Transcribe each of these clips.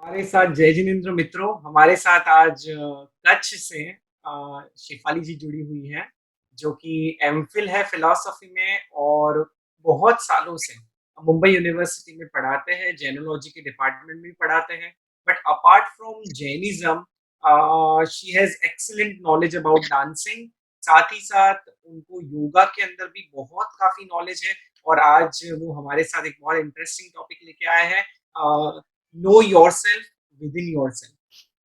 हमारे साथ जय जिनेंद्र मित्रों, हमारे साथ आज कच्छ से शेफाली जी जुड़ी हुई हैं, जो कि एमफिल है फिलॉसफी में और बहुत सालों से मुंबई यूनिवर्सिटी में पढ़ाते हैं, जैनोलॉजी के डिपार्टमेंट में भी पढ़ाते हैं। But apart from Jainism, she has excellent knowledge about dancing. साथ ही साथ उनको योगा के अंदर भी बहुत काफी नॉलेज है और आज वो हमारे साथ एक बहुत इंटरेस्टिंग टॉपिक लेके आए हैं, know yourself within yourself,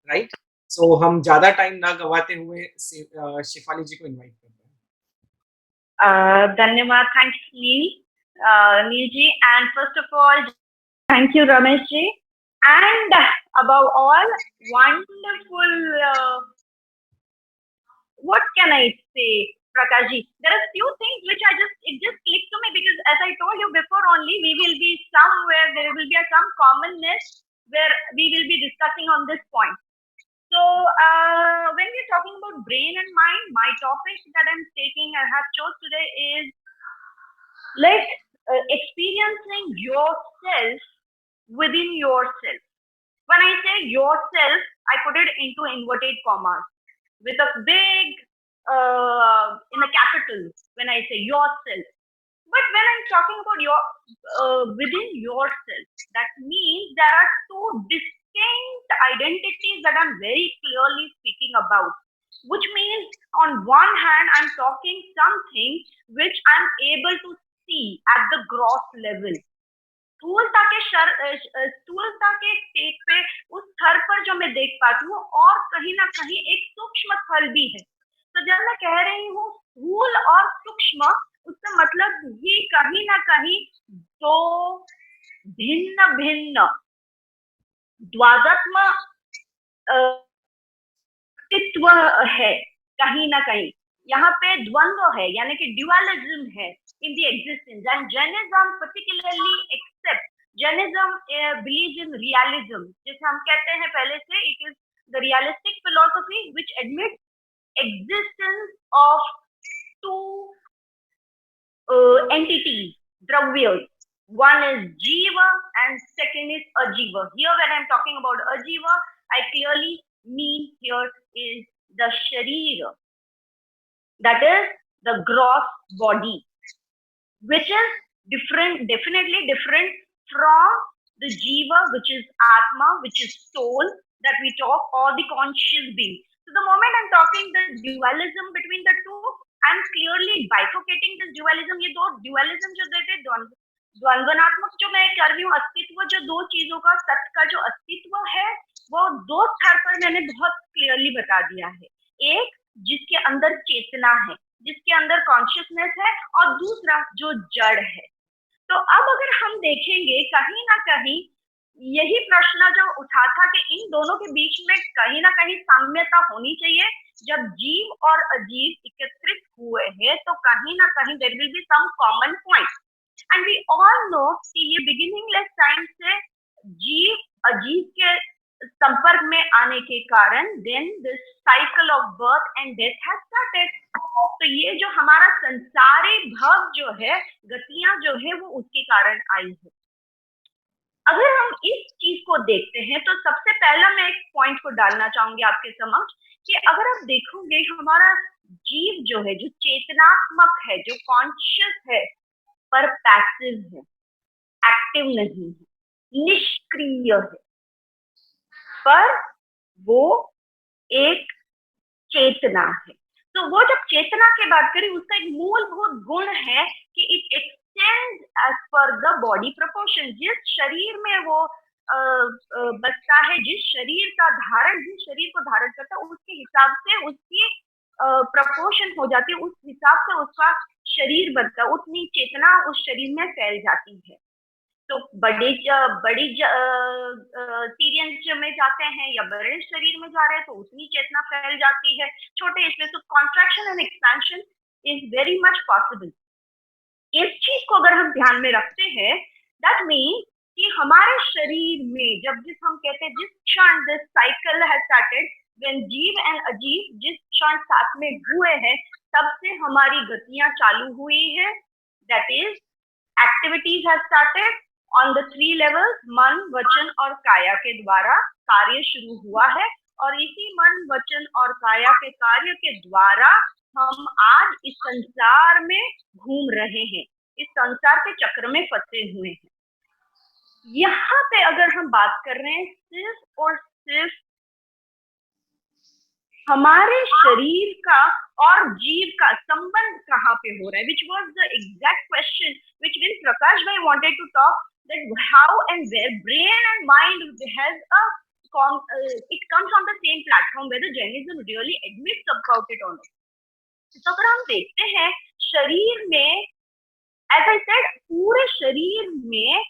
right. So हम ज्यादा टाइम ना गवाते हुए शिफाली जी को इनवाइट करते हैं। धन्यवाद, thanks Neel ji, and first of all thank you Ramesh ji, and above all wonderful, what can I say, Prakash ji, there are few things which it just clicked to me because as I told you before only, we will be somewhere, there will be some commonness where we will be discussing on this point. So when we're talking about brain and mind, my topic that I have chose today is like experiencing yourself within yourself. When I say yourself, I put it into inverted commas with a big in a capital when I say yourself. But when I'm talking about your within yourself, that means there are two distinct identities that I'm very clearly speaking about. Which means on one hand, I'm talking something which I'm able to see at the gross level. स्थूलता के state पे उस स्तर पर जो मैं देख पाती हूँ, और कहीं ना कहीं एक सूक्ष्म स्थल भी है। तो जब मैं कह रही हूँ स्थूल और सूक्ष्म, उसका मतलब ये कहीं ना कहीं दो भिन्न भिन्न द्वादत्म अस्तित्व है। कहीं ना कहीं यहाँ पे द्वंद्व है, यानी कि ड्यूअलिज्म है in the existence, and Jainism particularly accepts, Jainism believes in realism, जिसे हम कहते हैं पहले से, it is the realistic philosophy which admits existence of two entities, dravyas. One is jiva and second is ajiva. Here when I'm talking about ajiva, I clearly mean here is the sharira, that is the gross body, which is different, definitely different from the jiva, which is atma, which is soul that we talk, or the conscious being. So the moment I'm talking the dualism between the two, I'm clearly bifurcating this dualism. ये दो dualism जो देते द्वंद्वनात्मक जो मैं कर रही हूँ, अस्तित्व, जो दो चीजों का सत्य का जो अस्तित्व है, वो दो स्तर पर मैंने बहुत क्लियरली बता दिया है। एक जिसके अंदर चेतना है, जिसके अंदर कॉन्शियसनेस है, और दूसरा जो जड़ है। तो अब अगर हम देखेंगे, कहीं ना कहीं यही प्रश्न जो उठा था कि इन दोनों के बीच में कहीं ना कहीं साम्यता होनी चाहिए। जब जीव और अजीव एकत्रित हुए हैं तो कहीं ना कहीं there will be some common point, and we all know कि ये बिगिनिंगलेस टाइम से जीव अजीव के संपर्क में आने के कारण then this cycle of birth and death has started. तो ये जो हमारा संसारिक भव जो है, गतियां जो है, वो उसके कारण आई है। अगर हम इस चीज को देखते हैं तो सबसे पहला मैं एक पॉइंट को डालना चाहूंगी आपके समक्ष कि अगर आप देखोगे हमारा जीव जो है, जो चेतनात्मक है, जो कॉन्शियस है, पर पैसिव है, एक्टिव नहीं है, निष्क्रिय है, पर वो एक चेतना है। तो वो जब चेतना की बात करें, उसका एक मूलभूत गुण है कि it extends as per the body proportion. जिस शरीर में वो बसता है, जिस शरीर को धारण करता है, उसके हिसाब से उसकी प्रोपोर्शन हो जाती है, उस हिसाब से उसका शरीर बनता है, उतनी चेतना उस शरीर में फैल जाती है। तो बड़ी सीरियस में जाते हैं या बड़े शरीर में जा रहे हैं तो उतनी चेतना फैल जाती है। छोटे इसमें तो contraction and expansion is very much possible. इस चीज को अगर हम ध्यान में रखते हैं, दैट मीन्स कि हमारे शरीर में जब हम कहते हैं जिस क्षण this cycle has started, when जीव एंड अजीव जिस क्षण साथ में हुए हैं, तब से हमारी गतियां चालू हुई है, that is activities has started, on the 3 levels, मन, वचन और काया के द्वारा कार्य शुरू हुआ है, और इसी मन, वचन और काया के कार्य के द्वारा हम आज इस संसार में घूम रहे हैं, इस संसार के चक्र में फंसे हुए हैं। यहाँ पे अगर हम बात कर रहे हैं सिर्फ और सिर्फ हमारे शरीर का और जीव का संबंध कहाँ पे हो रहा है, which was the exact question which when Prakash bhai wanted to talk, that how and where brain and mind has a it comes on the same platform, whether Jainism really admits about it or not. तो अगर हम देखते हैं शरीर में, as I said, पूरे शरीर में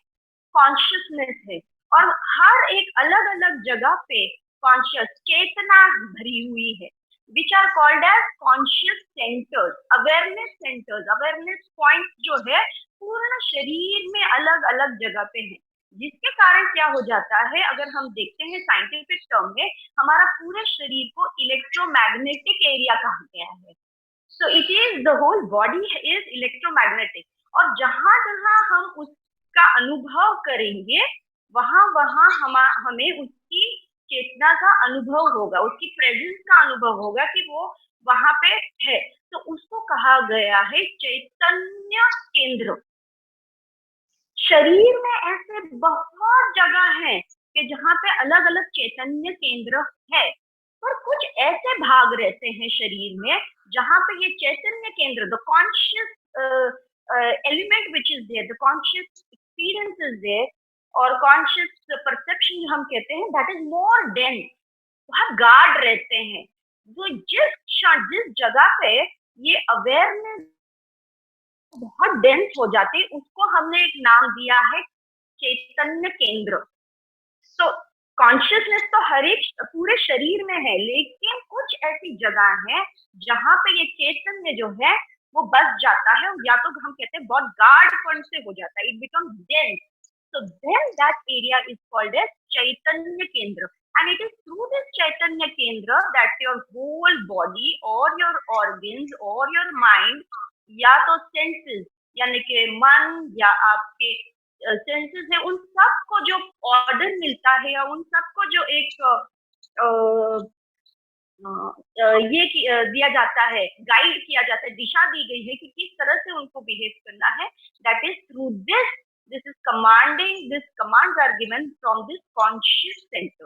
कॉन्शियसनेस है, और हर एक अलग अलग जगह पे कॉन्शियस चेतना भरी हुई है, which are called as conscious centres, awareness centres, awareness point जो है पूर्ण शरीर में अलग अलग जगह पे है, जिसके कारण क्या हो जाता है, अगर हम देखते हैं साइंटिफिक टर्म में, हमारा पूरे शरीर को इलेक्ट्रोमैग्नेटिक एरिया कहा गया है। So it is the whole body is electromagnetic, और जहां जहां हम उसका अनुभव करेंगे वहां वहां हमें उसकी चेतना का अनुभव होगा, उसकी प्रेजेंस का अनुभव होगा कि वो वहां पे है। तो उसको कहा गया है चैतन्य केंद्र। शरीर में ऐसे बहुत जगह है कि जहाँ पे अलग अलग चैतन्य केंद्र है, पर कुछ ऐसे भाग रहते हैं शरीर में जहाँ पे ये चैतन्य केंद्र, the conscious element which is there, the conscious experience is there, और कॉन्शियस परसेप्शन हम कहते हैं, दैट इज मोर डेंस, बहुत गार्ड रहते हैं। जो जिस क्षण जिस जगह पे ये अवेयरनेस बहुत डेंस हो जाती, उसको हमने एक नाम दिया है चैतन्य केंद्र। तो कॉन्शियसनेस तो हर एक पूरे शरीर में है, लेकिन कुछ ऐसी जगह है जहां पे ये चैतन्य जो है वो बस जाता है, या तो हम कहते हैं बहुत गाढ़पन से हो जाता है, it becomes dense. So then that area is called as Chaitanya Kendra, and it is through this Chaitanya Kendra that your whole body or your organs or your mind, या तो senses यानी कि मन या आपके सेंसेस है, उन सबको जो ऑर्डर मिलता है, या उन सबको जो एक दिया जाता है, गाइड किया जाता है, दिशा दी गई है कि किस तरह से उनको बिहेव करना है, that is through this is commanding, this commands are given from this conscious centre.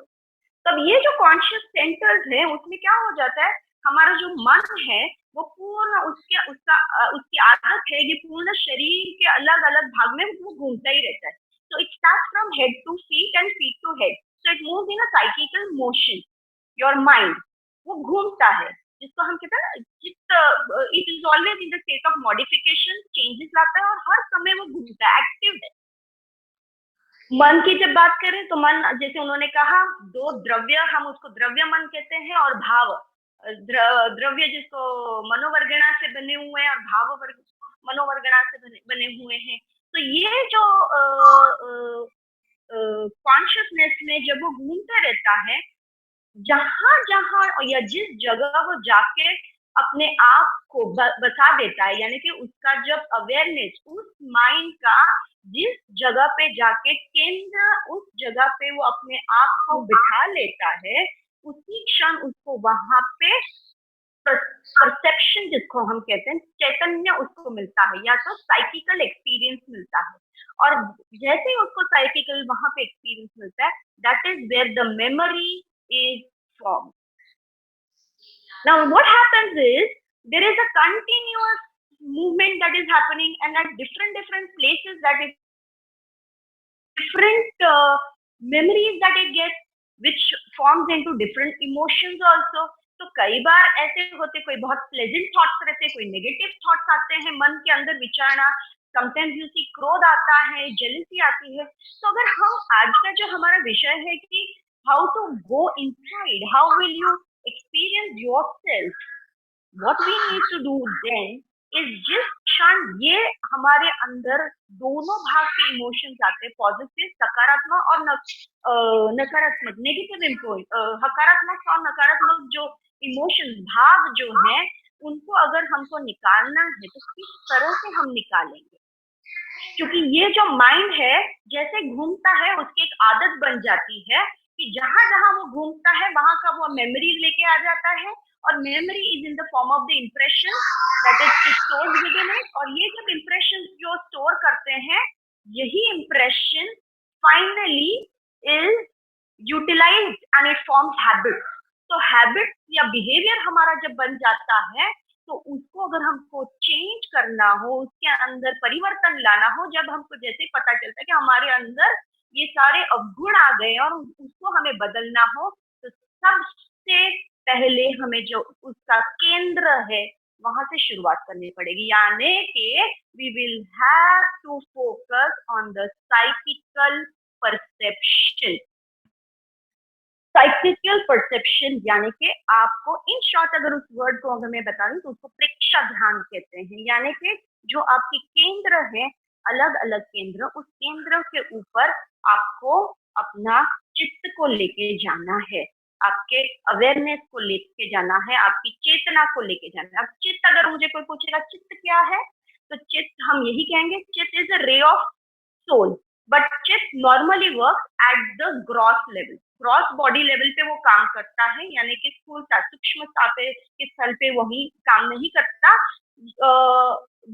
तब ये जो कॉन्शियस सेंटर्स है उसमें क्या हो जाता है, हमारा जो मन है वो पूर्ण उसकी आदत है, ये पूर्ण शरीर के अलग अलग भाग में वो घूमता ही रहता है। So it starts from head to feet and feet to head, so it moves in a cyclical motion. Your mind वो घूमता है, जिसको हम कहते हैं ना, it is always in the state of modification, changes लाता है और हर समय वो घूमता है, एक्टिव है। मन की जब बात करें तो मन, जैसे उन्होंने कहा, दो द्रव्य, हम उसको द्रव्य मन कहते हैं, और भाव द्रव्य जिसको मनोवर्गणा से बने हुए हैं, और भाव मनोवर्गणा से बने हुए हैं। तो ये जो कॉन्शियसनेस में जब वो घूमता रहता है, जहां जहां या जिस जगह वो जाके अपने आप को बता देता है, यानी कि उसका जब अवेयरनेस उस माइंड का जिस जगह पे जाके केंद्र, उस जगह पे वो अपने आप को बिठा लेता है, उसी क्षण उसको वहां पे परसेप्शन, जिसको हम कहते हैं चैतन्य, उसको मिलता है, या तो साइकिकल एक्सपीरियंस मिलता है। और जैसे ही उसको साइकिकल वहां पे एक्सपीरियंस मिलता है, that is where the memory is formed. Now what happens is there is a continuous movement that is happening, and at different places that is different memories that it gets, which forms into different emotions also. तो कई बार ऐसे होते, कोई बहुत pleasant thoughts रहते, कोई negative thoughts आते हैं मन के अंदर विचारना, समटाइम्स यू सी क्रोध आता है, जेलसी आती है। तो अगर हम आज का जो हमारा विषय है कि how to go inside, how will you experience yourself, what we need to do then is जिस क्षण ये हमारे अंदर दोनों भाग के इमोशंस आते हैं, पॉजिटिव सकारात्मक और नकारात्मक नेगेटिव हकारात्मक और नकारात्मक जो इमोशंस भाग जो हैं, उनको अगर हमको निकालना है तो किस तरह से हम निकालेंगे। क्योंकि ये जो माइंड है जैसे घूमता है उसकी एक आदत बन जाती है कि जहां जहां वो घूमता है वहां का वो मेमोरी लेके आ जाता है, और memory is in the form of the impression that is stored within it. और ये जब इम्प्रेशन जो स्टोर करते हैं, यही impression finally is utilised and it forms habit. तो हैबिट या बिहेवियर हमारा जब बन जाता है, तो उसको अगर हमको चेंज करना हो, उसके अंदर परिवर्तन लाना हो, जब हमको जैसे पता चलता है कि हमारे अंदर ये सारे अवगुण आ गए और उसको हमें बदलना हो, तो सबसे पहले हमें जो उसका केंद्र है वहां से शुरुआत करनी पड़ेगी, यानी कि we will have to focus on the psychical perception. Psychical perception यानी कि आपको इन शॉर्ट अगर उस वर्ड को अगर मैं बता दूं तो उसको प्रेक्षा ध्यान कहते हैं, यानी कि जो आपके केंद्र है, अलग अलग केंद्र, उस केंद्र के ऊपर आपको अपना चित्त को लेके जाना है, आपके अवेयरनेस को लेके जाना है, आपकी चेतना को लेके जाना है। अब चित्त, अगर मुझे कोई पूछेगा चित्त क्या है, तो चित्त हम यही कहेंगे, चित्त is a ray of soul. But चित्त normally work at the gross level, gross body level पे वो काम करता है, यानी कि स्थूलता सूक्ष्मता पे के स्थल पे वही काम नहीं करता,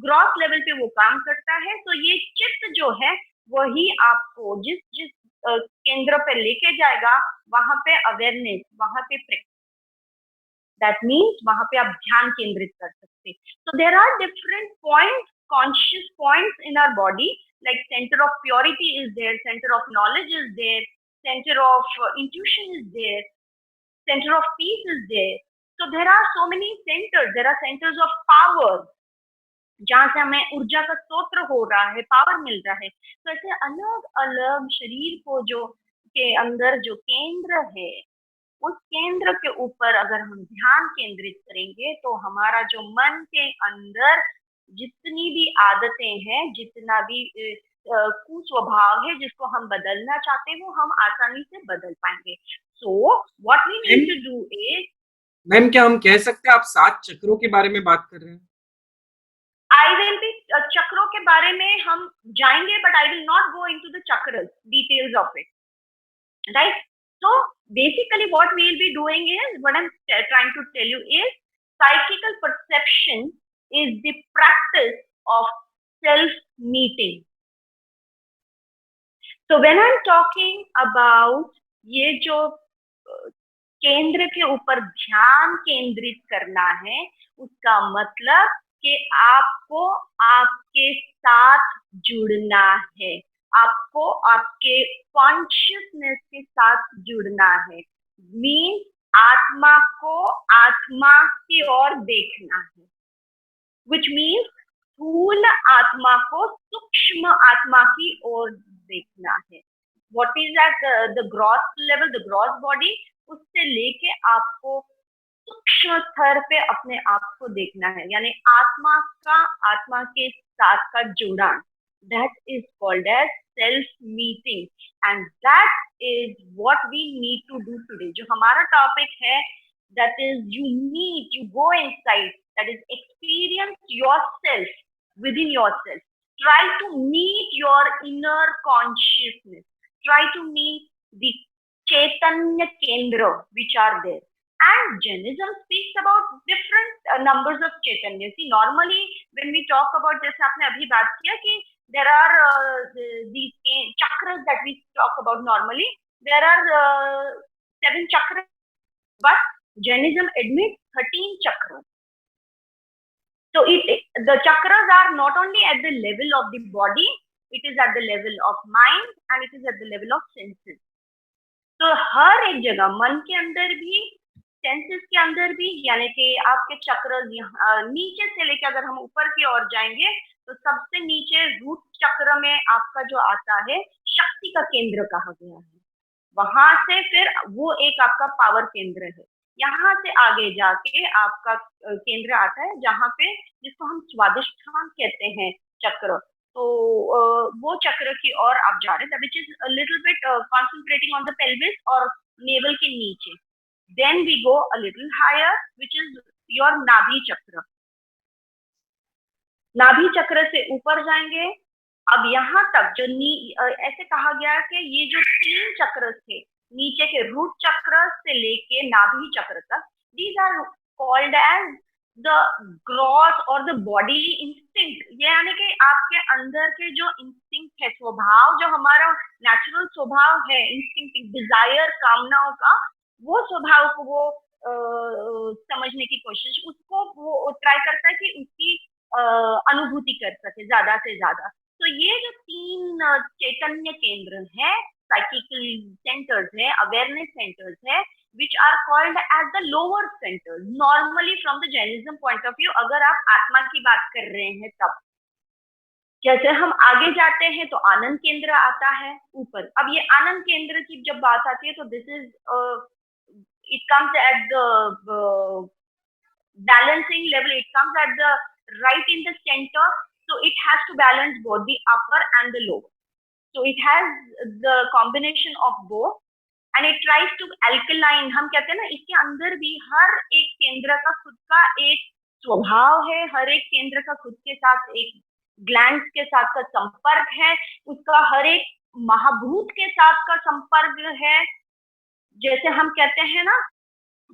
ग्रॉस लेवल पे वो काम करता है। तो ये चित्त जो है वही आपको जिस जिस केंद्र पे लेके जाएगा, वहां पे अवेयरनेस, वहां पे दैट मीन्स वहां पे आप ध्यान केंद्रित कर सकते। so there are different points, conscious points in our body, like center of purity is there, center of knowledge is there, center of intuition is there, center of peace is there. So there are so many centers, there are centers of power जहां से हमें ऊर्जा का स्रोत हो रहा है, power मिल रहा है। तो ऐसे अलग अलग शरीर को जो के अंदर जो केंद्र है, उस केंद्र के ऊपर अगर हम ध्यान केंद्रित करेंगे, तो हमारा जो मन के अंदर जितनी भी आदतें हैं, जितना भी कुस्वभाव है जिसको हम बदलना चाहते हैं, वो हम आसानी से बदल पाएंगे। So what we need to do is, ma'am क्या हम कह सकते हैं आप 7 चक्रों के बारे में बात कर रहे हैं? आई विल बी, चक्रों के बारे में हम जाएंगे, but I will not go into the chakra details of it, right? So basically what we will be doing is, what I'm trying to tell you is, psychical perception is the practice of self meeting. So when I'm talking about ये जो केंद्र के ऊपर ध्यान केंद्रित करना है, उसका मतलब कि आपको आपके साथ जुड़ना है, आपको आपके कॉन्शियसनेस के साथ जुड़ना है। मीन्स आत्मा को आत्मा की ओर देखना है, विच मीन्स स्थूल आत्मा को सूक्ष्म आत्मा की ओर देखना है। What is eight the gross level, the gross body, उससे लेके आपको सूक्ष्म स्तर पे अपने आप को देखना है, यानी आत्मा का आत्मा के साथ का जुड़ान, that is called as self meeting, and that is what we need to do today. जो हमारा टॉपिक है, that is you go inside, that is experience yourself within yourself, try to meet your inner consciousness, try to meet the chaitanya kendra which are there. And Jainism speaks about different numbers of chaitanya. See, normally when we talk about, जैसे आपने अभी बात किया कि there are these chakras that we talk about normally, there are 7 chakras, but Jainism admits 13 chakras. So the chakras are not only at the level of the body, it is at the level of mind and it is at the level of senses. तो हर एक जगह मन के अंदर भी, senses के अंदर भी, यानी कि आपके चक्र नीचे से लेकर अगर हम ऊपर की ओर जाएंगे, तो सबसे नीचे रूट चक्र में आपका जो आता है, शक्ति का केंद्र कहा गया है। वहां से फिर वो एक आपका पावर केंद्र है। यहाँ से आगे जाके आपका केंद्र आता है, जहाँ पे जिसको हम स्वादिष्ठान कहते हैं चक्र। तो वो चक्र की ओर आप जा रहे हैं, which is a little bit concentrating on the pelvis और नेवल के नीचे। Then we go a little higher, which is your नाभि चक्र। नाभि चक्र से ऊपर जाएंगे, अब यहाँ तक जो ऐसे कहा गया कि ये जो 3 चक्र थे, नीचे के रूट चक्र से लेके नाभि चक्र तक, these are called as the gross और द बॉडीली इंस्टिंक्ट। ये यानी कि आपके अंदर के जो इंस्टिंक्ट है, स्वभाव, जो हमारा नेचुरल स्वभाव है, इंस्टिंक्ट, डिजायर, कामनाओं का, वो स्वभाव को वो समझने की कोशिश, उसको वो ट्राई करता है कि उसकी अनुभूति कर सके ज्यादा से ज्यादा। तो ये जो 3 चैतन्य केंद्र है, साइकिकल सेंटर्स है, अवेयरनेस सेंटर्स है, which are called as the lower centers normally from the Jainism point of view। अगर आप आत्मा की बात कर रहे हैं तब, जैसे हम आगे जाते हैं तो आनंद केंद्र आता है ऊपर। अब ये आनंद केंद्र की जब बात आती है तो this is it comes at the balancing level, it comes at the right in the center, so it has to balance both the upper and the lower, so it has the combination of both and it tries to alkaline। हम कहते हैं ना, इसके अंदर भी हर एक केंद्र का खुद का एक स्वभाव है, हर एक केंद्र का खुद के साथ एक ग्लैंड के साथ का संपर्क है, उसका हर एक महाभूत के साथ का संपर्क है। जैसे हम कहते हैं ना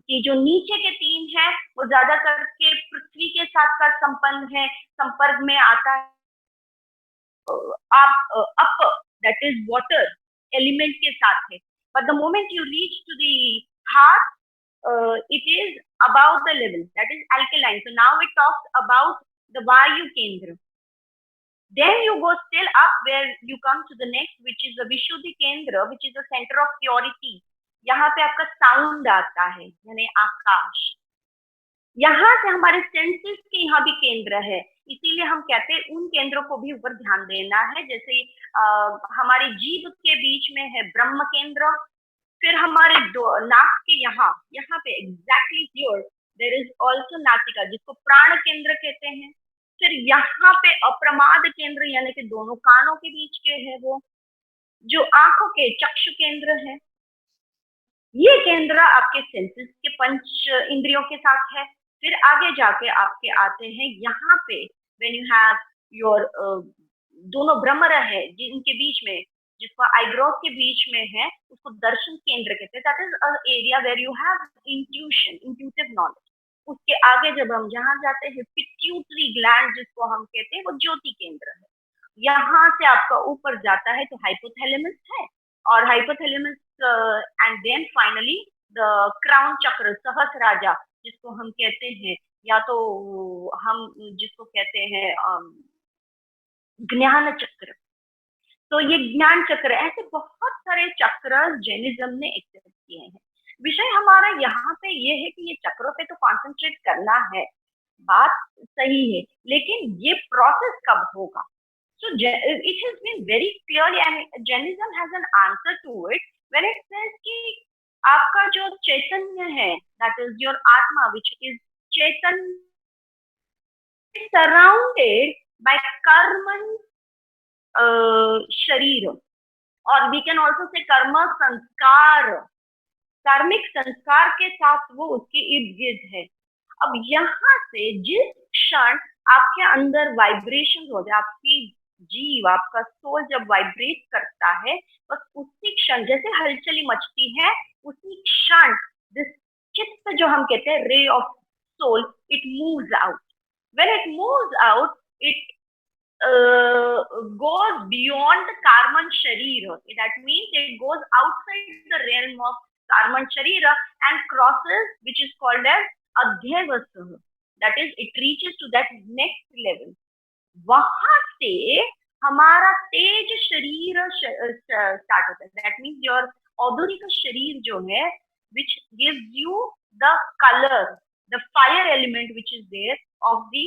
कि जो नीचे के 3 है वो ज्यादा करके पृथ्वी के साथ का संपर्क में आता है। आप up, that is water element के साथ है, but the moment you reach to the heart, it is above the level, that is alkaline। So now it talks about the Vayu Kendra। Then you go still up where you come to the next, which is the Vishuddhi Kendra, which is the center of purity। यहाँ पे आपका sound आता है, यानी आकाश। यहाँ से हमारे senses के यहाँ भी केंद्र है, इसीलिए हम कहते हैं उन केंद्रों को भी ऊपर ध्यान देना है। जैसे हमारी जीभ के बीच में है ब्रह्म केंद्र, फिर हमारे नाक के यहाँ पे exactly here there is also नासिका, जिसको प्राण केंद्र कहते हैं। फिर यहाँ पे अप्रमाद केंद्र, यानी कि दोनों कानों के बीच के है वो, जो आंखों के चक्षु केंद्र है। ये केंद्र आपके सेंसेस के 5 इंद्रियों के साथ है। फिर आगे जाके आपके आते हैं यहाँ पे, व्हेन यू हैव योर दोनों भ्रमर है जिनके बीच में, जिसको आईब्रोज के बीच में है, उसको दर्शन केंद्र कहते हैं। That is a area where you have intuition, intuitive knowledge. उसके आगे जब हम जहाँ जाते हैं, पिट्यूटरी ग्लैंड जिसको हम कहते हैं, वो ज्योति केंद्र है। यहाँ से आपका ऊपर जाता है तो हाइपोथैलेमस है, और hypothalamus and then finally the crown chakra, सहस्राजा जिसको हम कहते हैं, या तो हम जिसको कहते हैं ज्ञान चक्र। तो ये ज्ञान चक्र, ऐसे बहुत सारे चक्र जैनिज्म ने एक्सेप्ट किए हैं। विषय हमारा यहाँ पे ये है कि ये चक्रों पे तो कॉन्सेंट्रेट करना है, बात सही है, लेकिन ये प्रोसेस कब होगा? So it has been very clearly, and Jainism has an answer to it when it says कि आपका जो चैतन्य है, that is your आत्मा, which is Chaitanya, is surrounded by Karman शरीर, और वी कैन ऑल्सो से कर्म संस्कार, कार्मिक संस्कार के साथ वो उसके इर्द गिर्द है। अब यहाँ से जिस क्षण आपके अंदर वाइब्रेशन हो जाए, आपकी जीव, आपका सोल जब वाइब्रेट करता है, बस उसी क्षण, जैसे हलचली मचती है, उसी क्षण दिस चित्त जो हम कहते हैं, ray of soul, it moves out. When it moves out, it goes beyond the Karman Sharira. That means it goes outside the realm of Karman Sharira and crosses, which is called as Adhyavasa. That is, it reaches to that next level. वहां से हमारा तेज शरीर start होता है। That means your औदुरिक शरीर जो है, which gives you the color, the fire element which is there of the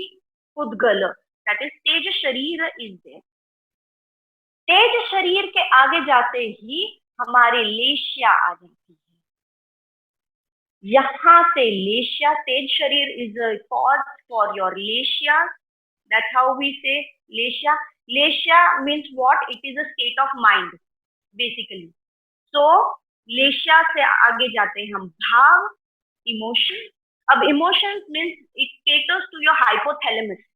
Pudgala. That is, तेज शरीर is there. तेज शरीर के आगे जाते ही हमारे लेशिया आ जाती है। यहाँ से लेशिया, तेज शरीर is a cause for your लेशिया। That's how we say लेशिया। लेशिया means what? It is a state of mind basically. So लेशिया से आगे जाते हैं हम भाव, emotion। अब emotions means it caters to your hypothalamus।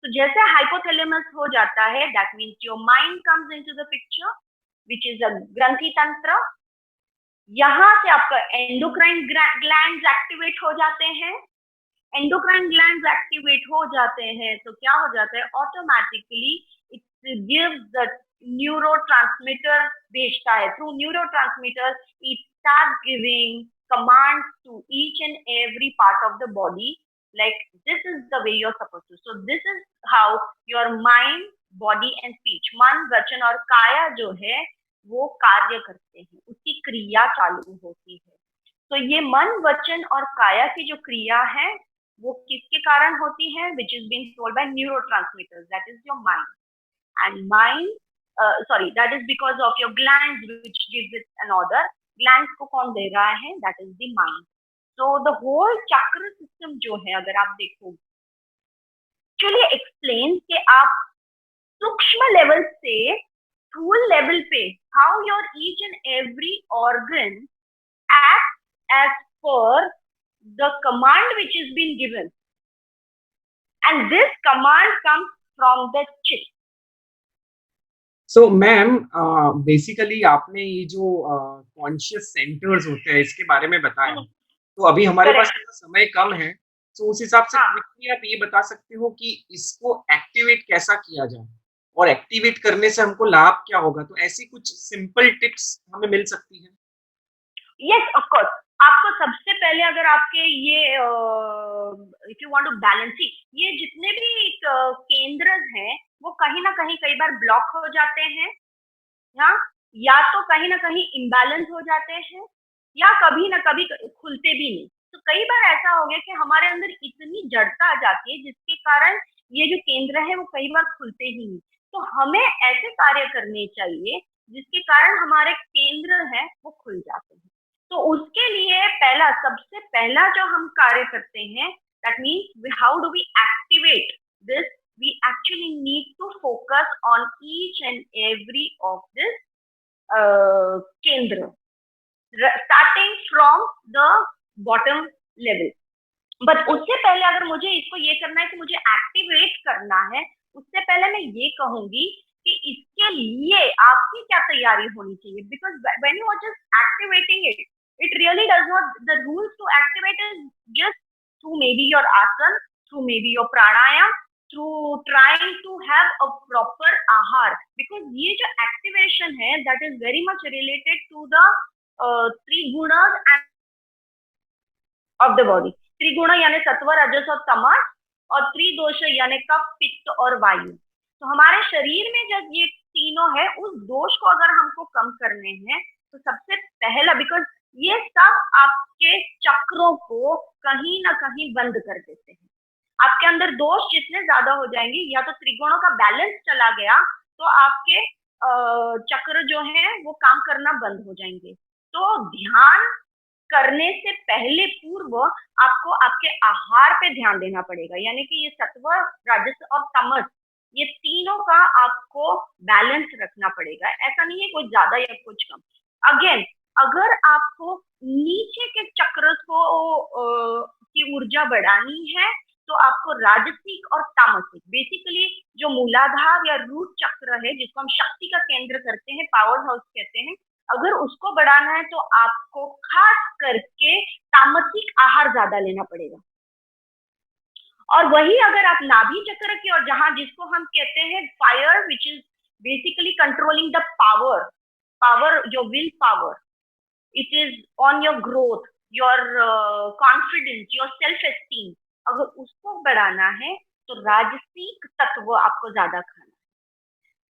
तो जैसे हाइपोथैलेमस हो जाता है, that means your mind comes into the picture, which is a ग्रंथि तंत्र। यहाँ से आपका एंडोक्राइन ग्लैंड्स एक्टिवेट हो जाते हैं। एंडोक्राइन ग्लैंड्स एक्टिवेट हो जाते हैं तो क्या हो जाता है, automatically it gives the neurotransmitter, भेजता है through neurotransmitter, it start giving commands to each and every part of the body, like this is the way you're supposed to. So this is how your mind, body and speech, मन, वचन और काया जो है वो कार्य करते हैं, उसकी क्रिया चालू होती है। तो ये मन, वचन और काया की जो क्रिया है वो किसके कारण होती है, which is being told by neurotransmitters, that is your mind. And mind, sorry, that is because of your glands which gives it an order. Glands को कौन दे रहा है, that is the mind. So the whole chakra system जो है, अगर आप देखो, actually explains कि आप सूक्ष्म लेवल से स्थूल लेवल पे how your each and every organ acts as per the command which is been given, and this command comes from the chit. So ma'am, basically आपने ये जो कॉन्शियस सेंटर्स होते हैं इसके बारे में बताया, तो अभी हमारे पास Correct. समय कम है, तो उस हिसाब से हाँ. क्विकली आप ये बता सकते हो कि इसको एक्टिवेट कैसा किया जाए और एक्टिवेट करने से हमको लाभ क्या होगा? तो ऐसी कुछ सिंपल टिप्स हमें मिल सकती हैं? Yes, of course. आपको सबसे पहले अगर आपके ये if you want to balance, ये जितने भी केंद्र हैं वो कहीं ना कहीं कई बार ब्लॉक हो जाते हैं, या तो कहीं ना कहीं इम्बैलेंस हो जाते हैं, या कभी ना कभी खुलते भी नहीं। तो कई बार ऐसा हो गया कि हमारे अंदर इतनी जड़ता आ जाती है जिसके कारण ये जो केंद्र है वो कई बार खुलते ही नहीं। तो हमें ऐसे कार्य करने चाहिए जिसके कारण हमारे केंद्र है वो खुल जाते हैं। तो उसके लिए पहला, सबसे पहला जो हम कार्य करते हैं, that means how do we activate this, we actually need to focus on each and every of this kendra, starting from the bottom level. But उससे पहले अगर मुझे इसको ये करना है कि मुझे एक्टिवेट करना है, उससे पहले मैं ये कहूंगी कि इसके लिए आपकी क्या तैयारी होनी चाहिए, because when you are just activating it, it really does not, the rules to activate is just through maybe your asana, through maybe your pranayam, through trying to have a proper ahar, because ये जो activation है that is very much related to the three gunas and of the body. त्रिगुण यानी सत्व, रजस और तमस, और त्रिदोष यानी कफ, पित्त और वायु। तो हमारे शरीर में जब ये तीनों है, उस दोष को अगर हमको कम करने हैं तो सबसे पहला, बिकॉज ये सब आपके चक्रों को कहीं ना कहीं बंद कर देते हैं। आपके अंदर दोष जितने ज्यादा हो जाएंगे, या तो त्रिगुणों का बैलेंस चला गया तो आपके चक्र जो है वो काम करना बंद हो जाएंगे। तो ध्यान करने से पहले पूर्व आपको आपके आहार पे ध्यान देना पड़ेगा, यानी कि ये सत्व, रजस और तमस, ये तीनों का आपको बैलेंस रखना पड़ेगा। ऐसा नहीं है कुछ ज्यादा या कुछ कम। अगेन, अगर आपको नीचे के चक्र को की ऊर्जा बढ़ानी है तो आपको राजसिक और तामसिक, बेसिकली जो मूलाधार या रूट चक्र है जिसको हम शक्ति का केंद्र करते हैं, पावर हाउस कहते हैं, अगर उसको बढ़ाना है तो आपको खास करके तामसिक आहार ज्यादा लेना पड़ेगा। और वही अगर आप नाभि चक्र की, और जहां जिसको हम कहते हैं fire, which is basically controlling the power, जो will power, it is on your growth, your confidence, your self esteem, अगर उसको बढ़ाना है तो राजसिक तत्व आपको ज्यादा खाना है।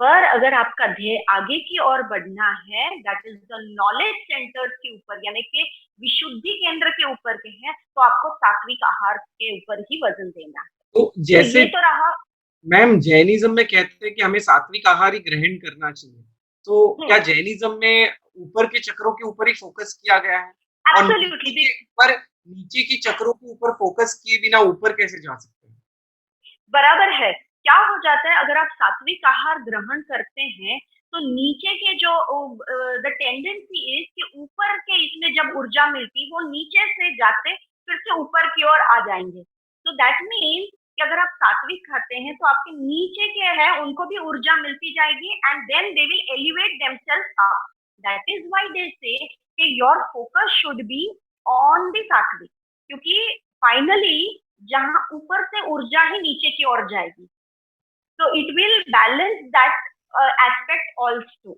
पर अगर आपका ध्येय आगे की ओर बढ़ना है, that is the knowledge centre के ऊपर, यानी कि विशुद्धि केंद्र के ऊपर के हैं, तो आपको सात्विक आहार के ऊपर ही वजन देना है। तो जैसे तो रहा मैम, जैनिज्म में कहते हैं कि हमें सात्विक आहार ही ग्रहण करना चाहिए, तो क्या जैनिज्म में ऊपर के चक्रों के ऊपर ही फोकस किया गया है? और नीचे के चक्रों के ऊपर फोकस किए बिना ऊपर कैसे जा सकते हैं? बराबर है। क्या हो जाता है, अगर आप सात्विक आहार ग्रहण करते हैं तो नीचे के जो द टेंडेंसी इज कि ऊपर के इसमें जब ऊर्जा मिलती वो नीचे से जाते फिर से ऊपर की ओर आ जाएंगे। तो दैट मीन्स कि अगर आप सात्विक खाते हैं तो आपके नीचे के हैं उनको भी ऊर्जा मिलती जाएगी and then they will elevate themselves up. That is why they say कि your focus should be on the sattvic, क्योंकि फाइनली जहां ऊपर से ऊर्जा ही नीचे की ओर जाएगी, तो it will balance that aspect also.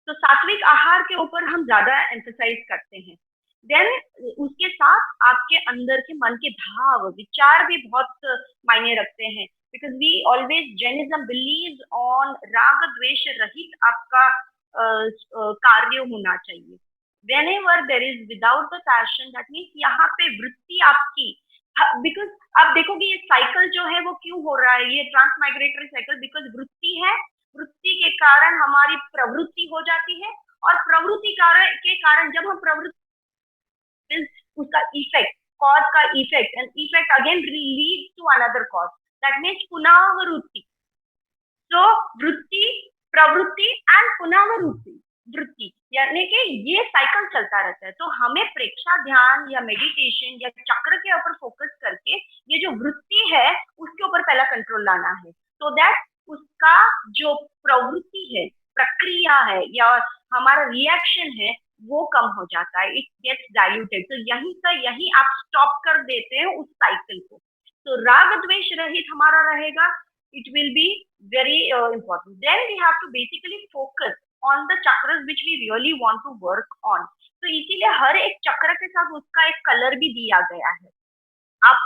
तो सात्विक आहार के ऊपर हम ज्यादा एम्फेसाइज करते हैं. देन उसके साथ आपके अंदर के मन के भाव विचार भी बहुत मायने रखते हैं, because we always Jainism believe on राग द्वेष रहित आपका कार्य होना चाहिए. whenever there is without the passion, that means यहाँ पे वृत्ति आपकी, बिकॉज आप देखोगे ये साइकिल जो है वो क्यों हो रहा है, ये ट्रांसमाइग्रेटरी साइकिल, बिकॉज वृत्ति है, वृत्ति के कारण हमारी प्रवृत्ति हो जाती है, और प्रवृत्ति के कारण जब हम प्रवृत्ति, उसका इफेक्ट, कॉज का effect, and effect again lead to another cause, that means पुनरावृत्ति. तो वृत्ति, प्रवृत्ति एंड पुनरावृत्ति, वृत्ति यानी कि ये साइकिल चलता रहता है. तो हमें प्रेक्षा ध्यान या मेडिटेशन या चक्र के ऊपर फोकस करके ये जो वृत्ति है उसके ऊपर पहला कंट्रोल लाना है, so दैट उसका जो प्रवृत्ति है, प्रक्रिया है या हमारा रिएक्शन है वो कम हो जाता है, इट गेट्स डाइल्यूटेड. तो यहीं का यहीं आप स्टॉप कर देते हैं उस साइकिल को. तो राग द्वेष रहित हमारा रहेगा, it will be very important. Then we have to basically focus on the chakras which we really want to work on. तो इसीलिए हर एक चक्र के साथ उसका एक कलर भी दिया गया है. आप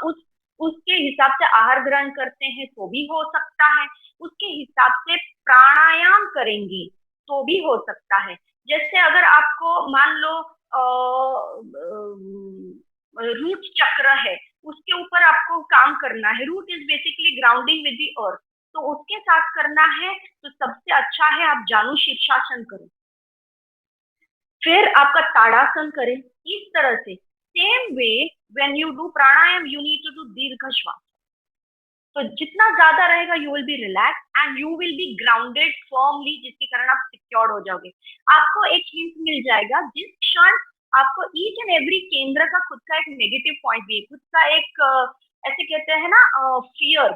उसके हिसाब से आहार ग्रहण करते हैं तो भी हो सकता है, उसके हिसाब से प्राणायाम करेंगे तो भी हो सकता है. जैसे अगर आपको मान लो रूट चक्र है, उसके ऊपर आपको काम करना है. Root is basically grounding with the earth, तो उसके साथ करना है तो सबसे अच्छा है आप जानु शीर्षासन करें, फिर आपका ताड़ासन करें. इस तरह से same way when you do pranayama you need to do दीर्घ श्वास. तो जितना ज्यादा रहेगा you will be relax and you will be grounded firmly, जिसके कारण आप सिक्योर्ड हो जाओगे. आपको एक हिंट मिल जाएगा, जिस क्षण आपको ईच एंड एवरी केंद्र का खुद का एक नेगेटिव पॉइंट भी है, खुद का एक ऐसे कहते हैं ना फियर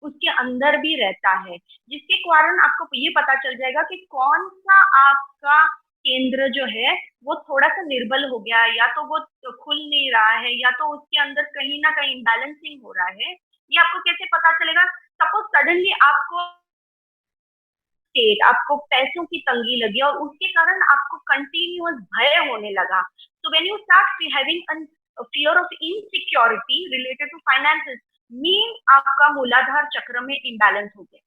उसके अंदर भी रहता है, जिसके कारण आपको ये पता चल जाएगा कि कौन सा आपका केंद्र जो है वो थोड़ा सा निर्बल हो गया, या तो वो खुल नहीं रहा है, या तो उसके अंदर कहीं ना कहीं इम्बैलेंसिंग हो रहा है. ये आपको कैसे पता चलेगा? सपोज सडनली आपको पैसों की तंगी लगी और उसके कारण आपको कंटिन्यूअस भय होने लगा. So when you start having fear of insecurity related to finances, mean आपका मूलाधार चक्र में इम्बैलेंस हो गया.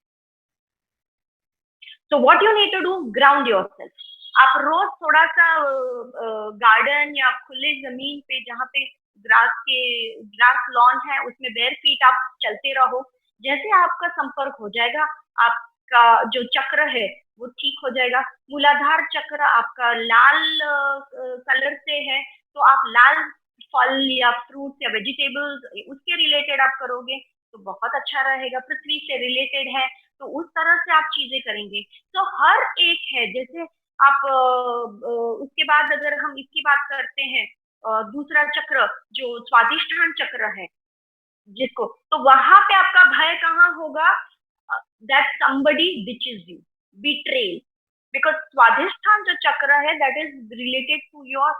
So what you need to do, ground yourself. आप रोज थोड़ा सा गार्डन या खुले जमीन पे जहाँ पे ग्रास लॉन है उसमें बेयर फीट आप चलते रहो. जैसे आपका संपर्क हो जाएगा, आपका जो चक्र है वो ठीक हो जाएगा. मूलाधार चक्र आपका लाल कलर से है, तो आप लाल फल या फ्रूट या वेजिटेबल्स उसके रिलेटेड आप करोगे तो बहुत अच्छा रहेगा. पृथ्वी से रिलेटेड है तो उस तरह से आप चीजें करेंगे. तो हर एक है, जैसे आप उसके बाद अगर हम इसकी बात करते हैं दूसरा चक्र जो स्वादिष्ठान चक्र है जिसको, तो वहां पे आपका भय कहाँ होगा? That somebody ditches you, betrayal. Because स्वादिष्ठान जो चक्र है that is related to your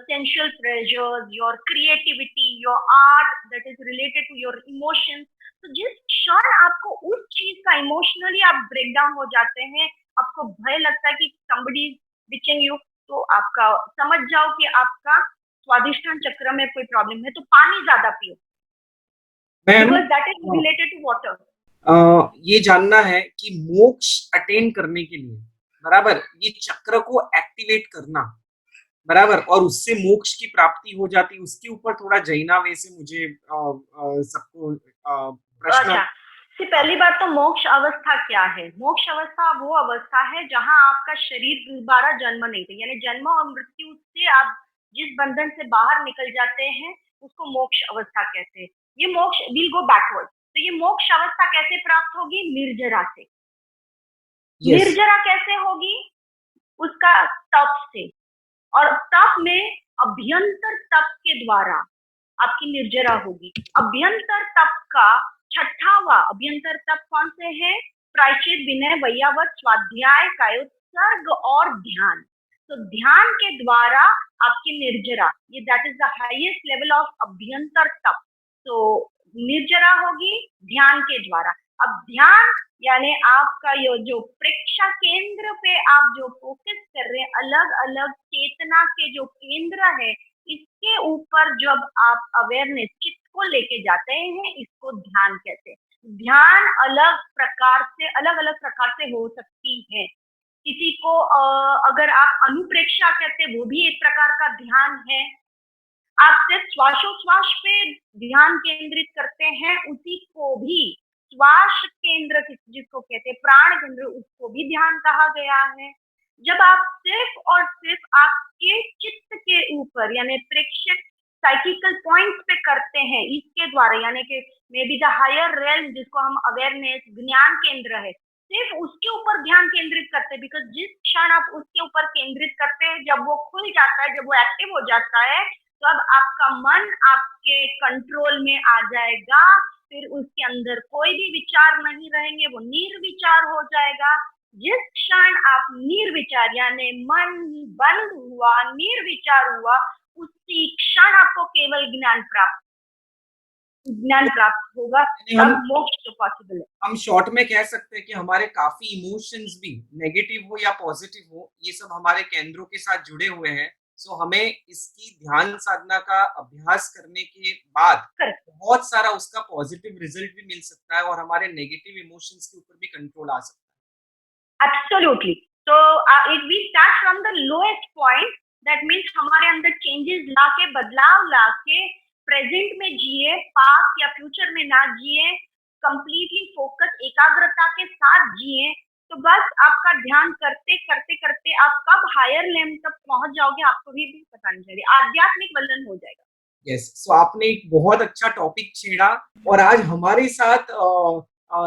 sensual pleasures, your creativity, your art, that is related to your emotions. तो जिस क्षण आपको उस चीज का इमोशनली आप ब्रेक डाउन हो जाते हैं, आपको भय लगता है कि somebody is bitching you, तो आपका समझ जाओ कि आपका स्वादिष्ठान चक्र में कोई प्रॉब्लम है. तो पानी ज्यादा पियो, because that is related to water. ये जानना है कि मोक्ष अटेन करने के लिए बराबर ये चक्र को एक्टिवेट करना बराबर और उससे मोक्ष की प्राप्ति हो जाती, उसके ऊपर थोड़ा जैना वे से मुझे सबको प्रश्न. अच्छा, पहली बात तो मोक्ष अवस्था क्या है? मोक्ष अवस्था वो अवस्था है जहां आपका शरीर दोबारा जन्म नहीं था, यानी जन्म और मृत्यु से आप जिस बंधन से बाहर निकल जाते हैं उसको मोक्ष अवस्था कहते हैं. ये मोक्ष विल गो बैकवर्ड. तो ये मोक्ष अवस्था कैसे प्राप्त होगी? निर्जरा से. निर्जरा कैसे होगी? उसका तप से, और तप में अभ्यंतर तप के द्वारा आपकी निर्जरा होगी. अभ्यंतर तप का छठावा अभ्यंतर तप कौन से है? प्रायश्चित, विनय, वैयावत, स्वाध्याय, कायोत्सर्ग और ध्यान। तो ध्यान के द्वारा आपकी निर्जरा, ये that is the highest level of अभ्यंतर तप। तो निर्जरा होगी ध्यान के द्वारा। अब ध्यान यानी आपका ये जो प्रेक्षा केंद्र पे आप जो फोकस कर रहे हैं, अलग अलग चेतना के जो केंद्र है, इसके ऊपर जब आप अवेयरनेस चित्त को लेके जाते हैं, इसको ध्यान कहते हैं। ध्यान अलग अलग प्रकार से हो सकती है। किसी को अगर आप अनुप्रेक्षा कहते हैं, वो भी एक प्रकार का ध्यान है। आप सिर्फ श्वासोश्वास पे ध्यान केंद्रित करते हैं, उसी को भी श्वास केंद्र जिसको कहते हैं प्राण केंद्र, उसको भी ध्यान कहा गया है। जब आप सिर्फ और सिर्फ आपके चित्त के ऊपर यानी प्रेक्षक साइकिकल पॉइंट पे करते हैं, इसके द्वारा यानी कि may be the higher realm जिसको हम अवेयरनेस ज्ञान केंद्र है, सिर्फ उसके ऊपर ध्यान केंद्रित करते हैं। बिकॉज जिस क्षण आप उसके ऊपर केंद्रित करते हैं, जब वो खुल जाता है, जब वो एक्टिव हो जाता है, तो अब आपका मन आपके कंट्रोल में आ जाएगा। फिर उसके अंदर कोई भी विचार नहीं रहेंगे, वो निर्विचार हो जाएगा। जिस क्षण आप निर्विचार यानी मन बंद हुआ, निर्विचार हुआ, उसी क्षण आपको केवल ज्ञान प्राप्त होगा। यानी तब मोक्ष तो पॉसिबल है। हम शॉर्ट में कह सकते हैं कि हमारे काफी इमोशंस भी नेगेटिव हो या पॉजिटिव हो, ये सब हमारे केंद्रों के साथ जुड़े हुए हैं। सो हमें इसकी ध्यान साधना का अभ्यास करने के बाद करेक्ट, बहुत सारा उसका पॉजिटिव रिजल्ट भी मिल सकता है और हमारे नेगेटिव इमोशंस के ऊपर भी कंट्रोल आ सकता एब्सोल्युटली। तो if we start from the lowest point, that means हमारे अंदर चेंजेस लाके, बदलाव लाके प्रेजेंट में जिए, पास्ट या फ्यूचर में ना जिए, कंप्लीटली फोकस एकाग्रता के साथ जिए। तो बस आपका ध्यान करते करते करते आप कब हायर लेवल तक पहुंच जाओगे, आपको भी पता नहीं चलेगा, आध्यात्मिक वलन हो जाएगा। है। यस, सो आपने एक बहुत अच्छा टॉपिक छेड़ा और आज हमारे साथ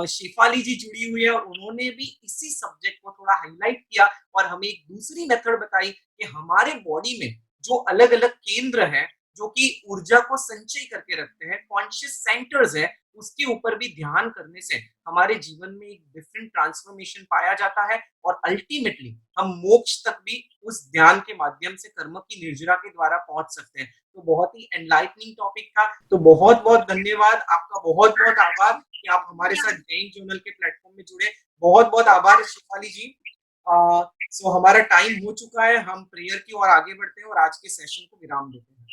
शेफाली जी जुड़ी हुई है और उन्होंने भी इसी सब्जेक्ट को थोड़ा हाईलाइट किया और हमें एक दूसरी मेथड बताई कि हमारे बॉडी में जो अलग अलग केंद्र हैं जो कि ऊर्जा को संचय करके रखते हैं, कॉन्शियस सेंटर्स है, उसके ऊपर भी ध्यान करने से हमारे जीवन में एक डिफरेंट ट्रांसफॉर्मेशन पाया जाता है और अल्टीमेटली हम मोक्ष तक भी उस ध्यान के माध्यम से कर्म की निर्जरा के द्वारा पहुंच सकते हैं। तो बहुत ही एनलाइटनिंग टॉपिक था। तो बहुत बहुत धन्यवाद, आपका बहुत बहुत आभार कि आप हमारे साथ जैन जर्नल के प्लेटफॉर्म में जुड़े। बहुत बहुत आभार शेफाली जी। सो हमारा टाइम हो चुका है, हम प्रेयर की ओर आगे बढ़ते हैं और आज के सेशन को विराम देते हैं।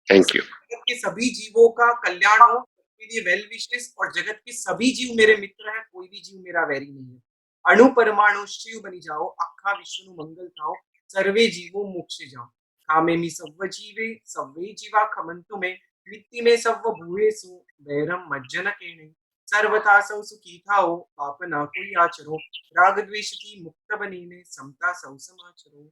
Thank you. जगत के सभी जीवों का कल्याण हो, सबके लिए वेल विशेस, और जगत के सभी जीव मेरे मित्र हैं, कोई भी जीव मेरा वैरी नहीं है। अणु परमाणु शिव बनी जाओ, अखा विष्णु मंगल थाओ, सर्वे जीवो मोक्षे जाओ। कामे मी सव्व जीवे सव्वे जीवा खमंतु में, मित्ति में सव्व भूयेषु वैरम मज्जन केणे। सर्वथा सौ सुखी थाओ, पाप ना कोई आचरो, राग द्वेष की मुक्त बनीने, समता सौ समाचरो।